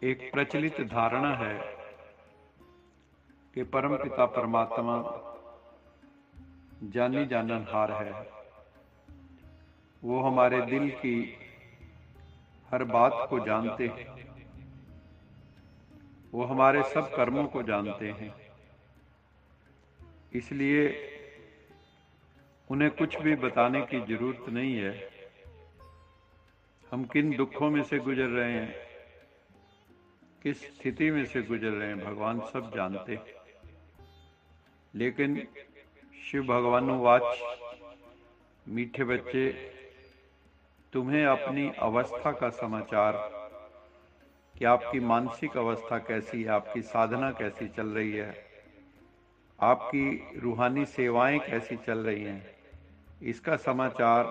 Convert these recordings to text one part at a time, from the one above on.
एक प्रचलित धारणा है कि परमपिता परमात्मा जानी जाननहार है। वो हमारे दिल की हर बात को जानते हैं, वो हमारे सब कर्मों को जानते हैं। इसलिए उन्हें कुछ भी बताने की जरूरत नहीं है। हम किन दुखों में से गुजर रहे हैं, किस स्थिति में से गुजर रहे हैं, भगवान सब जानते हैं। लेकिन शिव भगवानुवाच, मीठे बच्चे, तुम्हें अपनी अवस्था का समाचार, कि आपकी मानसिक अवस्था कैसी है, आपकी साधना कैसी चल रही है, आपकी रूहानी सेवाएं कैसी चल रही हैं, इसका समाचार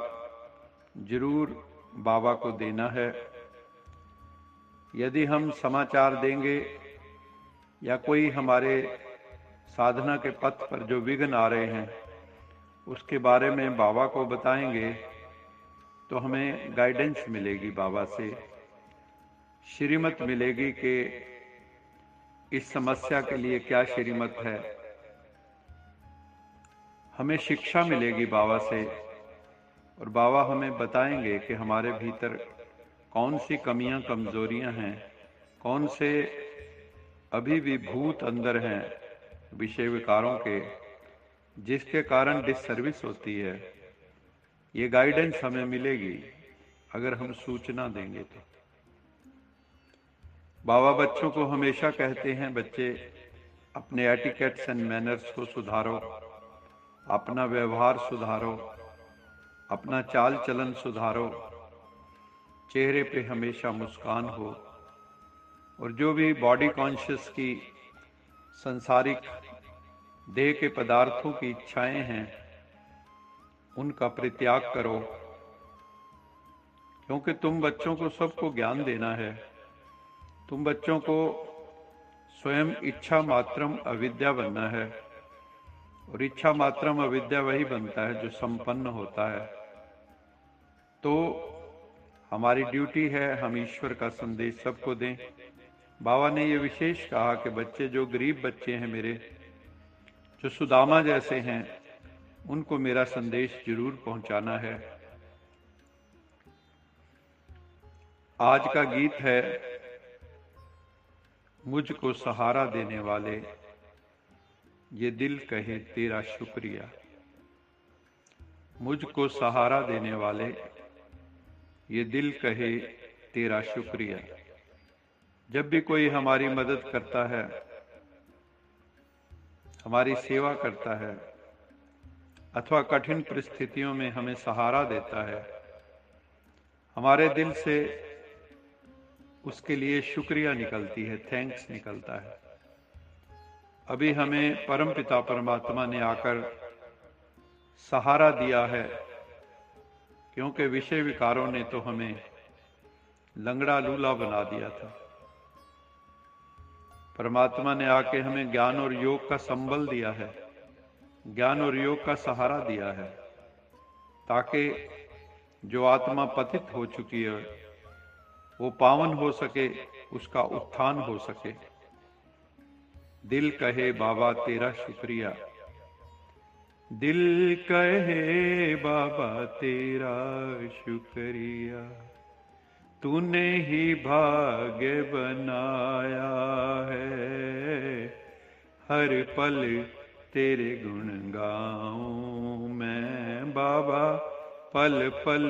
जरूर बाबा को देना है। यदि हम समाचार देंगे या कोई हमारे साधना के पथ पर जो विघ्न आ रहे हैं उसके बारे में बाबा को बताएंगे तो हमें गाइडेंस मिलेगी, बाबा से श्रीमत मिलेगी कि इस समस्या के लिए क्या श्रीमत है। हमें शिक्षा मिलेगी बाबा से और बाबा हमें बताएंगे कि हमारे भीतर कौन सी कमियां कमजोरियां हैं, कौन से अभी भी भूत अंदर हैं विषय विकारों के, जिसके कारण डिससर्विस होती है। ये गाइडेंस हमें मिलेगी अगर हम सूचना देंगे तो। बाबा बच्चों को हमेशा कहते हैं, बच्चे अपने एटिकेट्स एंड मैनर्स को सुधारो, अपना व्यवहार सुधारो, अपना चाल चलन सुधारो, चेहरे पे हमेशा मुस्कान हो, और जो भी बॉडी कॉन्शियस की संसारिक देह के पदार्थों की इच्छाएं हैं उनका परित्याग करो, क्योंकि तुम बच्चों को सबको ज्ञान देना है। तुम बच्चों को स्वयं इच्छा मात्रम अविद्या बनना है, और इच्छा मात्रम अविद्या वही बनता है जो संपन्न होता है। तो हमारी ड्यूटी है हम ईश्वर का संदेश सबको दें। बाबा ने ये विशेष कहा कि बच्चे जो गरीब बच्चे हैं मेरे, जो सुदामा जैसे हैं, उनको मेरा संदेश जरूर पहुंचाना है। आज का गीत है, मुझको सहारा देने वाले ये दिल कहे तेरा शुक्रिया। मुझको सहारा देने वाले ये दिल कहे तेरा शुक्रिया। जब भी कोई हमारी मदद करता है, हमारी सेवा करता है, अथवा कठिन परिस्थितियों में हमें सहारा देता है, हमारे दिल से उसके लिए शुक्रिया निकलती है, थैंक्स निकलता है। अभी हमें परमपिता परमात्मा ने आकर सहारा दिया है, क्योंकि विषय विकारों ने तो हमें लंगड़ा लूला बना दिया था। परमात्मा ने आके हमें ज्ञान और योग का संबल दिया है, ज्ञान और योग का सहारा दिया है, ताकि जो आत्मा पतित हो चुकी है वो पावन हो सके, उसका उत्थान हो सके। दिल कहे बाबा तेरा शुक्रिया, दिल कहे बाबा तेरा शुक्रिया। तूने ही भाग्य बनाया है, हर पल तेरे गुण गाऊं मैं बाबा, पल पल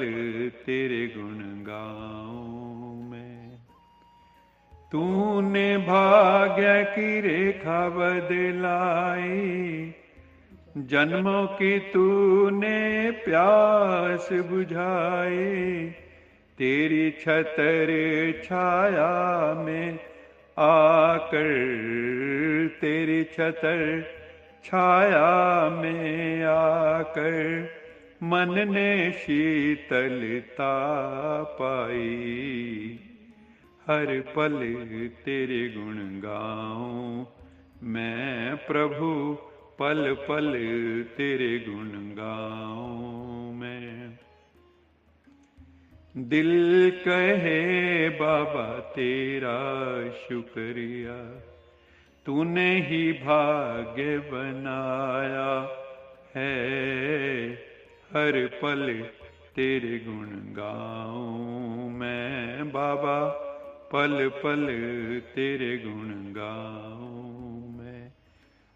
तेरे गुण गाऊं मैं। तूने भाग्य की रेखा बदलाई, जन्मों की तूने प्यास बुझाई। तेरी छतर छाया में आकर, तेरी छतर छाया में आकर मन ने शीतलता पाई। हर पल तेरे गुण गाऊं मैं प्रभु, पल पल तेरे गुण गाऊं मैं। दिल कहे बाबा तेरा शुक्रिया, तूने ही भाग्य बनाया है। हर पल तेरे गुण गाऊं मैं बाबा, पल पल तेरे गुण गाऊं मैं।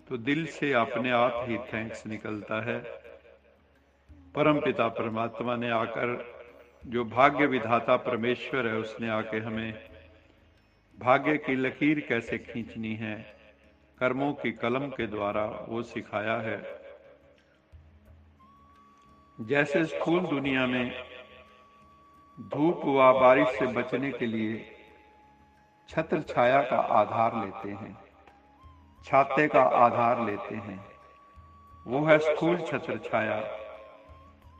तो दिल से अपने आप ही थैंक्स निकलता है। परमपिता परमात्मा ने आकर, जो भाग्य विधाता परमेश्वर है, उसने आके हमें भाग्य की लकीर कैसे खींचनी है कर्मों की कलम के द्वारा वो सिखाया है। जैसे स्थूल दुनिया में धूप व बारिश से बचने के लिए छत्र छाया का आधार लेते हैं, छाते का आधार लेते हैं, वो है स्थूल छत्र छाया।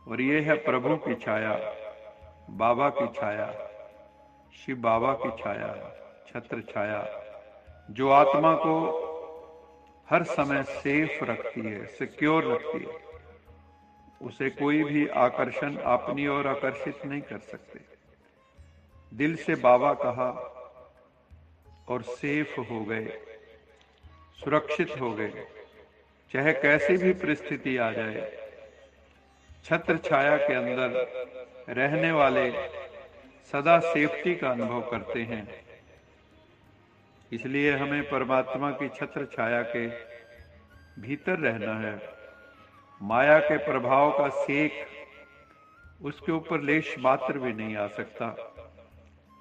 और ये है प्रभु की छाया, बाबा की छाया, शिव बाबा की छाया, छत्र छाया, जो आत्मा को हर समय सेफ रखती है, सिक्योर रखती है। उसे कोई भी आकर्षण अपनी ओर आकर्षित नहीं कर सकते। दिल से बाबा कहा और सेफ हो गए, सुरक्षित हो गए, चाहे कैसी भी परिस्थिति आ जाए। छत्र छाया के अंदर रहने वाले सदा सेफ्टी का अनुभव करते हैं। इसलिए हमें परमात्मा की छत्र छाया के भीतर रहना है। माया के प्रभाव का सेक उसके ऊपर लेश मात्र भी नहीं आ सकता।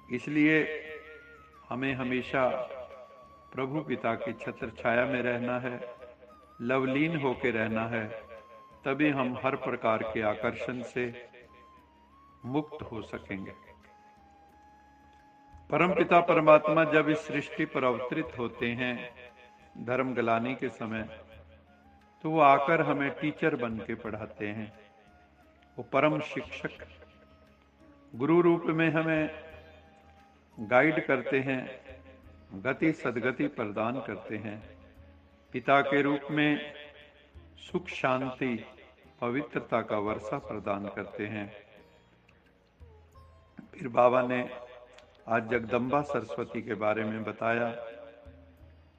इसलिए हमें हमेशा प्रभु पिता की छत्र छाया में रहना है, लवलीन होकर रहना है, तभी हम हर प्रकार के आकर्षण से मुक्त हो सकेंगे। परमपिता परमात्मा जब इस सृष्टि पर अवतरित होते हैं धर्म गलानी के समय, तो वो आकर हमें टीचर बन के पढ़ाते हैं। वो परम शिक्षक गुरु रूप में हमें गाइड करते हैं, गति सदगति प्रदान करते हैं। पिता के रूप में सुख शांति पवित्रता का वर्षा प्रदान करते हैं। फिर बाबा ने आज जगदम्बा सरस्वती के बारे में बताया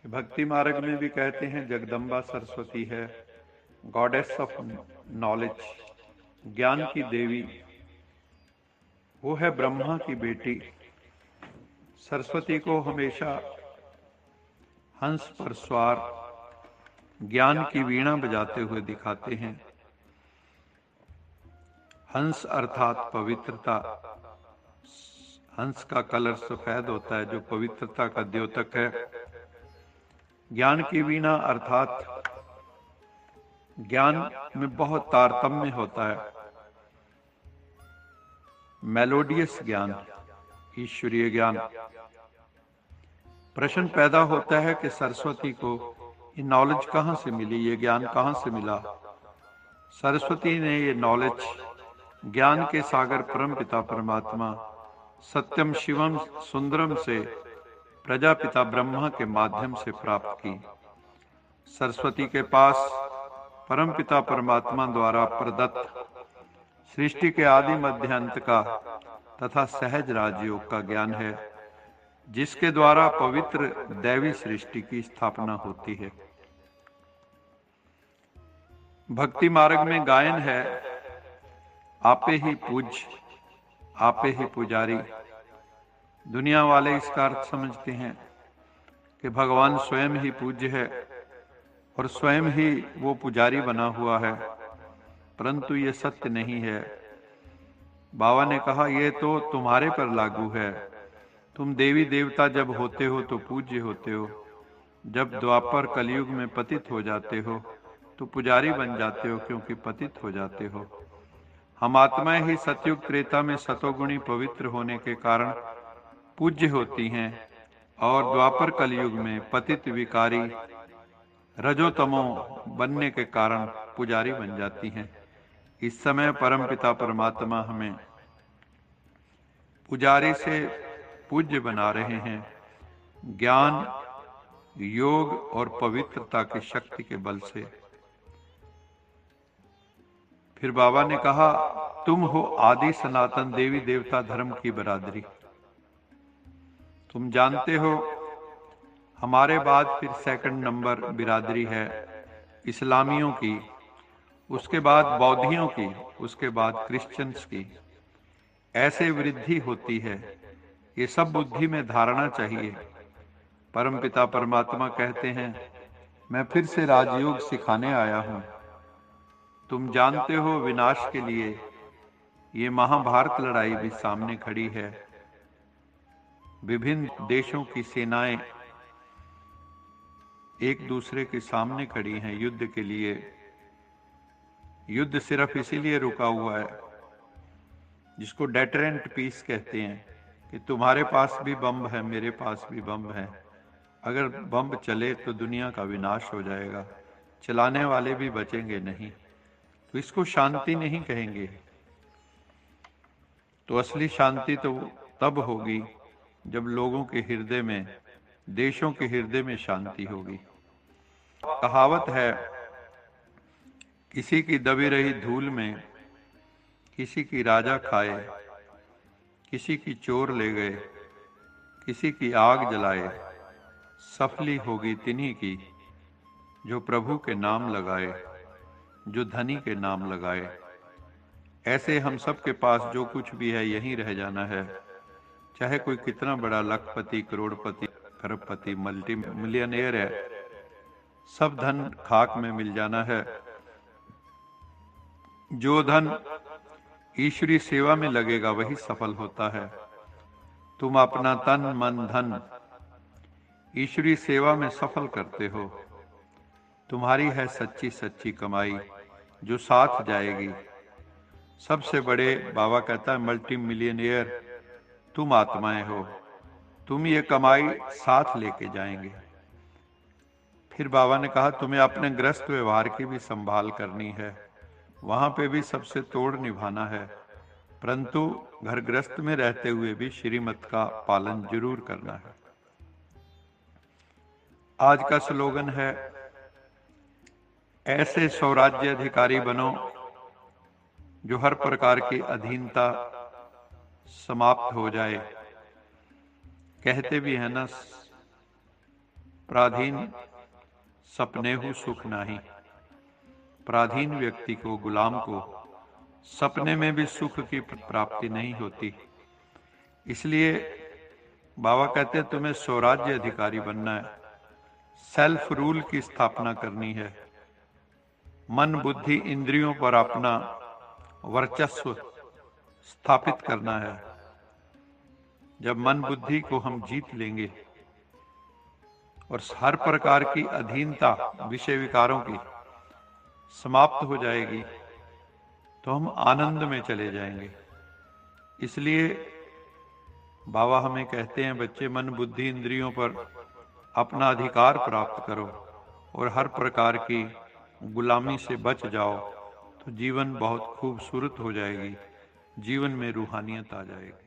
कि भक्ति मार्ग में भी कहते हैं जगदम्बा सरस्वती है गॉडेस ऑफ नॉलेज, ज्ञान की देवी। वो है ब्रह्मा की बेटी। सरस्वती को हमेशा हंस पर सवार ज्ञान की वीणा बजाते हुए दिखाते हैं। हंस अर्थात पवित्रता। हंस का कलर सफेद होता है, जो पवित्रता का द्योतक है। ज्ञान की वीणा अर्थात ज्ञान में बहुत तारतम्य होता है, मेलोडियस ज्ञान, ईश्वरीय ज्ञान। प्रश्न पैदा होता है कि सरस्वती को ये नॉलेज कहाँ से मिली, ये ज्ञान कहाँ से मिला। सरस्वती ने ये नॉलेज ज्ञान के सागर परमपिता परमात्मा सत्यम शिवम सुंदरम से प्रजापिता ब्रह्मा के माध्यम से प्राप्त की। सरस्वती के पास परमपिता परमात्मा द्वारा प्रदत्त सृष्टि के आदि मध्य अंत का तथा सहज राजयोग का ज्ञान है, जिसके द्वारा पवित्र दैवी सृष्टि की स्थापना होती है। भक्ति मार्ग में गायन है आपे ही पूज आपे ही पुजारी। दुनिया वाले इसका अर्थ समझते हैं कि भगवान स्वयं ही पूज्य है और स्वयं ही वो पुजारी बना हुआ है, परंतु ये सत्य नहीं है। बाबा ने कहा ये तो तुम्हारे पर लागू है। तुम देवी देवता जब होते हो तो पूज्य होते हो, जब द्वापर कलयुग में पतित हो जाते हो तो पुजारी बन जाते हो, क्योंकि पतित हो जाते हो। हम आत्माएं ही सतयुग त्रेता में सतोगुणी पवित्र होने के कारण पूज्य होती हैं और द्वापर कलयुग में पतित विकारी रजोतमो बनने के कारण पुजारी बन जाती हैं। इस समय परमपिता परमात्मा हमें पुजारी से पूज्य बना रहे हैं, ज्ञान, योग और पवित्रता की शक्ति के बल से। फिर बाबा ने कहा, तुम हो आदि सनातन देवी देवता धर्म की बरादरी। तुम जानते हो हमारे बाद फिर सेकंड नंबर बिरादरी है इस्लामियों की, उसके बाद बौद्धियों की, उसके बाद क्रिश्चियंस की। ऐसे वृद्धि होती है। ये सब बुद्धि में धारणा चाहिए। परमपिता परमात्मा कहते हैं, मैं फिर से राजयोग सिखाने आया हूं। तुम जानते हो विनाश के लिए ये महाभारत लड़ाई भी सामने खड़ी है। विभिन्न देशों की सेनाएं एक दूसरे के सामने खड़ी हैं युद्ध के लिए। युद्ध सिर्फ इसीलिए रुका हुआ है, जिसको डेटरेंट पीस कहते हैं, कि तुम्हारे पास भी बम है, मेरे पास भी बम है। अगर बम चले तो दुनिया का विनाश हो जाएगा, चलाने वाले भी बचेंगे नहीं। तो इसको शांति नहीं कहेंगे। तो असली शांति तो तब होगी जब लोगों के हृदय में, देशों के हृदय में शांति होगी। कहावत है, किसी की दबी रही धूल में किसी की राजा खाए, किसी की चोर ले गए, किसी की आग जलाए, सफली होगी तिन्हीं की जो प्रभु के नाम लगाए, जो धनी के नाम लगाए। ऐसे हम सब के पास जो कुछ भी है यहीं रह जाना है। चाहे कोई कितना बड़ा लखपति, करोड़पति, खरबपति, मल्टी मिलियनेयर है, सब धन खाक में मिल जाना है। जो धन ईश्वरीय सेवा में लगेगा वही सफल होता है। तुम अपना तन मन धन ईश्वरीय सेवा में सफल करते हो। तुम्हारी है सच्ची सच्ची कमाई जो साथ जाएगी। सबसे बड़े, बाबा कहता है, मल्टी मिलियनेयर तुम आत्माएं हो। तुम ये कमाई साथ लेके जाएंगे। फिर बाबा ने कहा, तुम्हें अपने गृहस्थ व्यवहार की भी संभाल करनी है। वहां पे भी सबसे तोड़ निभाना है, परंतु घर गृहस्थ में रहते हुए भी श्रीमत का पालन जरूर करना है। आज का स्लोगन है, ऐसे स्वराज्य अधिकारी बनो जो हर प्रकार की अधीनता समाप्त हो जाए। कहते भी है ना, पराधीन सपनेहु सुख नाही। पराधीन व्यक्ति को, गुलाम को सपने में भी सुख की प्राप्ति नहीं होती। इसलिए बाबा कहते हैं, तुम्हें स्वराज्य अधिकारी बनना है, सेल्फ रूल की स्थापना करनी है। मन बुद्धि इंद्रियों पर अपना वर्चस्व स्थापित करना है। जब मन बुद्धि को हम जीत लेंगे और हर प्रकार की अधीनता विषय विकारों की समाप्त हो जाएगी, तो हम आनंद में चले जाएंगे। इसलिए बाबा हमें कहते हैं, बच्चे मन बुद्धि इंद्रियों पर अपना अधिकार प्राप्त करो और हर प्रकार की गुलामी से बच जाओ, तो जीवन बहुत खूबसूरत हो जाएगी, जीवन में रूहानियत आ जाएगी।